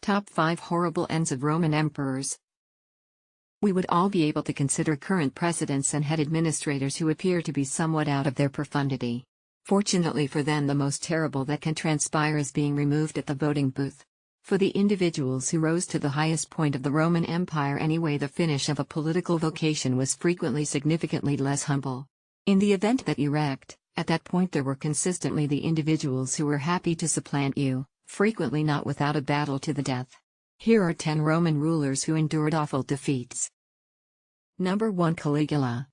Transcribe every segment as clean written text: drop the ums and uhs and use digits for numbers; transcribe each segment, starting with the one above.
Top 5 Horrible Ends of Roman Emperors. We would all be able to consider current presidents and head administrators who appear to be somewhat out of their profundity. Fortunately for them, the most terrible that can transpire is being removed at the voting booth. For the individuals who rose to the highest point of the Roman Empire anyway, the finish of a political vocation was frequently significantly less humble. In the event that you wrecked, at that point there were consistently the individuals who were happy to supplant you, frequently not without a battle to the death. Here are 10 Roman rulers who endured awful defeats. Number 1. Caligula.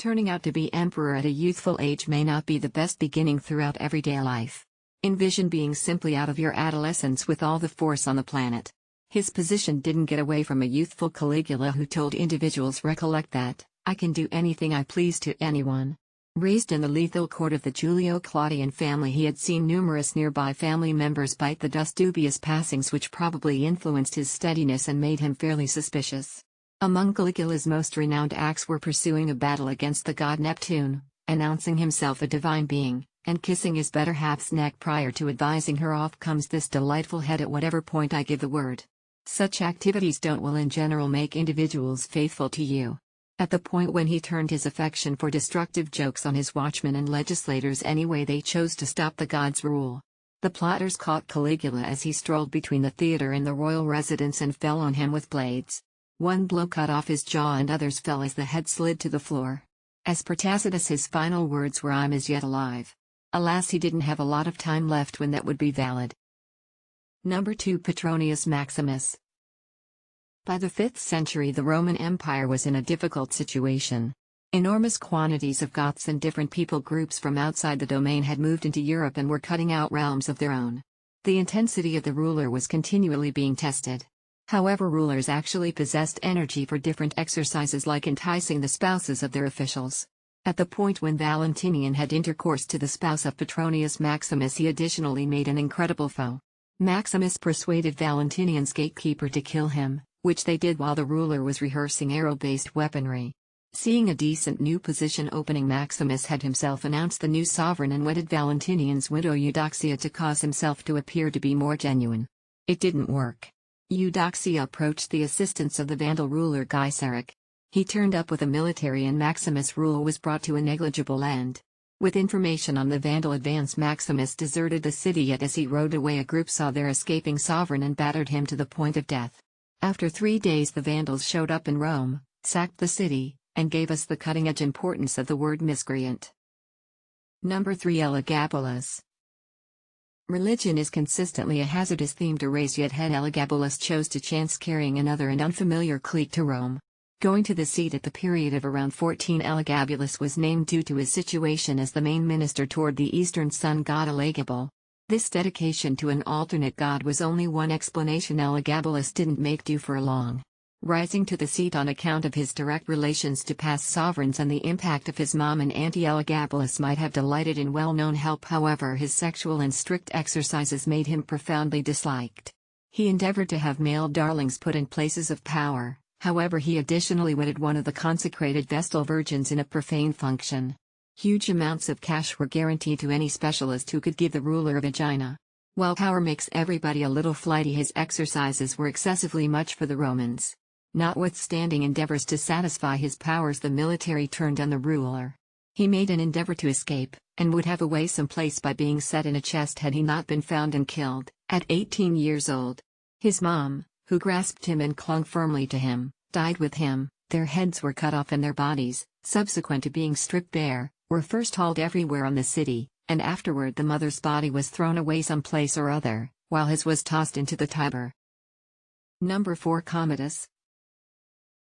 Turning out to be emperor at a youthful age may not be the best beginning throughout everyday life. Envision being simply out of your adolescence with all the force on the planet. His position didn't get away from a youthful Caligula who told individuals, "Recollect that, I can do anything I please to anyone." Raised in the lethal court of the Julio-Claudian family, he had seen numerous nearby family members bite the dust, dubious passings which probably influenced his steadiness and made him fairly suspicious. Among Caligula's most renowned acts were pursuing a battle against the god Neptune, announcing himself a divine being, and kissing his better half's neck prior to advising her, "Off comes this delightful head at whatever point I give the word." Such activities don't will in general make individuals faithful to you. At the point when he turned his affection for destructive jokes on his watchmen and legislators anyway, they chose to stop the god's rule. The plotters caught Caligula as he strolled between the theater and the royal residence and fell on him with blades. One blow cut off his jaw and others fell as the head slid to the floor. As per Tacitus, his final words were, "I'm as yet alive." Alas, he didn't have a lot of time left when that would be valid. Number 2. Petronius Maximus. By the 5th century, the Roman Empire was in a difficult situation. Enormous quantities of Goths and different people groups from outside the domain had moved into Europe and were cutting out realms of their own. The intensity of the ruler was continually being tested. However, rulers actually possessed energy for different exercises, like enticing the spouses of their officials. At the point when Valentinian had intercourse to the spouse of Petronius Maximus, he additionally made an incredible foe. Maximus persuaded Valentinian's gatekeeper to kill him, which they did while the ruler was rehearsing arrow-based weaponry. Seeing a decent new position opening, Maximus had himself announced the new sovereign and wedded Valentinian's widow Eudoxia to cause himself to appear to be more genuine. It didn't work. Eudoxia approached the assistance of the Vandal ruler Gaiseric. He turned up with a military and Maximus' rule was brought to a negligible end. With information on the Vandal advance, Maximus deserted the city, yet as he rode away a group saw their escaping sovereign and battered him to the point of death. After 3 days the Vandals showed up in Rome, sacked the city, and gave us the cutting-edge importance of the word miscreant. Number 3. Elagabalus. Religion is consistently a hazardous theme to raise, yet head Elagabalus chose to chance carrying another and unfamiliar clique to Rome. Going to the seat at the period of around 14, Elagabalus was named due to his situation as the main minister toward the eastern sun god Elagabal. This dedication to an alternate god was only one explanation. Elagabalus didn't make do for long. Rising to the seat on account of his direct relations to past sovereigns and the impact of his mom and auntie, Elagabalus might have delighted in well-known help. However, his sexual and strict exercises made him profoundly disliked. He endeavored to have male darlings put in places of power, however he additionally wedded one of the consecrated Vestal virgins in a profane function. Huge amounts of cash were guaranteed to any specialist who could give the ruler a vagina. While power makes everybody a little flighty, his exercises were excessively much for the Romans. Notwithstanding endeavors to satisfy his powers, the military turned on the ruler. He made an endeavor to escape, and would have away someplace by being set in a chest had he not been found and killed, at 18 years old. His mom, who grasped him and clung firmly to him, died with him. Their heads were cut off and their bodies, subsequent to being stripped bare, were first hauled everywhere on the city, and afterward the mother's body was thrown away someplace or other, while his was tossed into the Tiber. Number 4. Commodus.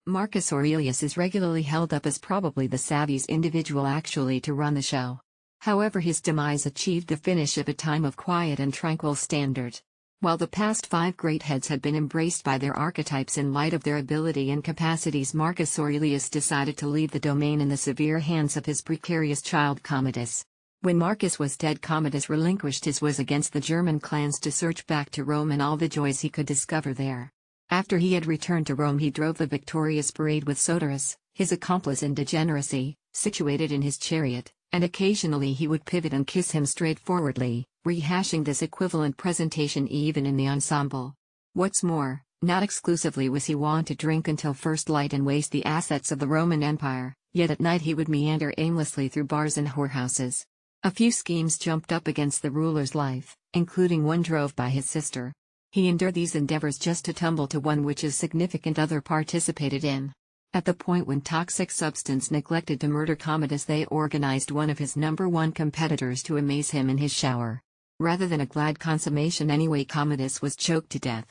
Marcus Aurelius is regularly held up as probably the savviest individual actually to run the show. However, his demise achieved the finish of a time of quiet and tranquil standard. While the past 5 great heads had been embraced by their archetypes in light of their ability and capacities, Marcus Aurelius decided to leave the domain in the severe hands of his precarious child Commodus. When Marcus was dead, Commodus relinquished his was against the German clans to search back to Rome and all the joys he could discover there. After he had returned to Rome, he drove the victorious parade with Soterus, his accomplice in degeneracy, situated in his chariot, and occasionally he would pivot and kiss him straightforwardly, rehashing this equivalent presentation even in the ensemble. What's more, not exclusively was he wont to drink until first light and waste the assets of the Roman Empire, yet at night he would meander aimlessly through bars and whorehouses. A few schemes jumped up against the ruler's life, including one drove by his sister. He endured these endeavors just to tumble to one which his significant other participated in. At the point when toxic substance neglected to murder Commodus, they organized one of his #1 competitors to amaze him in his shower. Rather than a glad consummation anyway, Commodus was choked to death.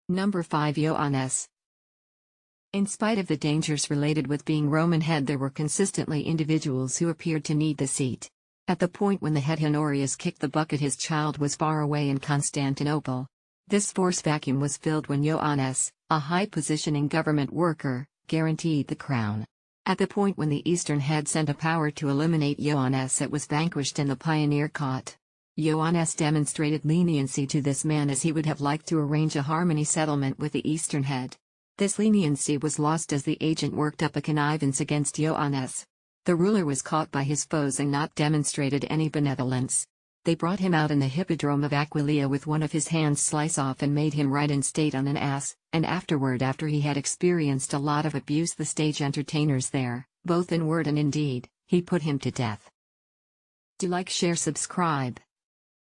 Number 5. Ioannes. In spite of the dangers related with being Roman head, there were consistently individuals who appeared to need the seat. At the point when the head Honorius kicked the bucket, his child was far away in Constantinople. This force vacuum was filled when Ioannes, a high-positioning government worker, guaranteed the crown. At the point when the Eastern head sent a power to eliminate Ioannes, it was vanquished and the pioneer caught. Ioannes demonstrated leniency to this man, as he would have liked to arrange a harmony settlement with the Eastern head. This leniency was lost as the agent worked up a connivance against Ioannes. The ruler was caught by his foes and not demonstrated any benevolence. They brought him out in the hippodrome of Aquileia with one of his hands sliced off and made him ride in state on an ass, and afterward, after he had experienced a lot of abuse the stage entertainers there, both in word and in deed, he put him to death. Do like, share, subscribe.